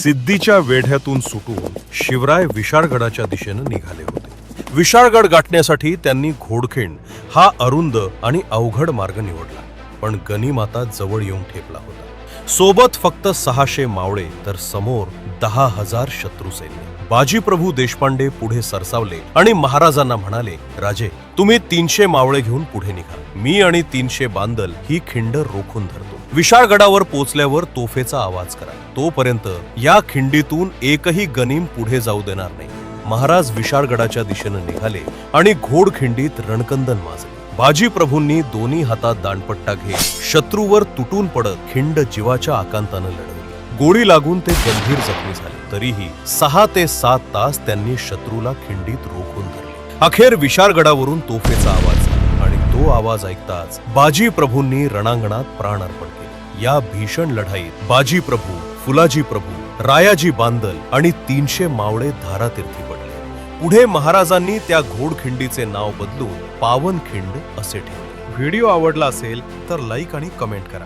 सिद्धीच्या वेढ्यातून सुटून शिवराय विशाळगडाच्या दिशेने निघाले होते. विशाळगड गाठण्यासाठी त्यांनी घोडखिंड हा अरुंद आणि अवघड मार्ग निवडला. पण गनिमाता जवळ येऊन ठेपला होता. सोबत फक्त 600 मावळे तर समोर 10,000 शत्रू सैन्य. बाजीप्रभू देशपांडे पुढे सरसावले आणि महाराजांना म्हणाले, राजे, तुम्ही 300 मावळे घेऊन पुढे निघा. मी आणि 300 बांदल ही खिंड रोखून धरतो. विशाळगडावर पोचल्यावर तोफेचा आवाज करा. तोपर्यंत या खिंडीतून एकही गनीम पुढे जाऊ देणार नाही. महाराज विशाळगडाच्या दिशेने निघाले आणि घोडखिंडीत रणकंदन माजले. बाजीप्रभूंनी दोन्ही हातात दांडपट्टा घेत शत्रूवर तुटून पडत खिंड जीवाच्या आकांताने लढवली. गोळी लागून ते गंभीर जखमी झाले. तरीही 6 ते 7 तास त्यांनी शत्रूला खिंडीत रोखून धरले. अखेर विशाळगडावरून तोफेचा आवाज झाला आणि तो आवाज ऐकताच बाजीप्रभूंनी रणांगणात प्राण अर्पण केले. या भीषण लढाईत बाजीप्रभू, फुलाजी प्रभू, रायाजी बांदल आणि 300 मावळे धारातीर्थी पडले. पुढे महाराजांनी त्या घोडखिंडीचे नाव बदलून पावनखिंड असे ठेवले. व्हिडिओ आवडला असेल तर लाईक आणि कमेंट करा.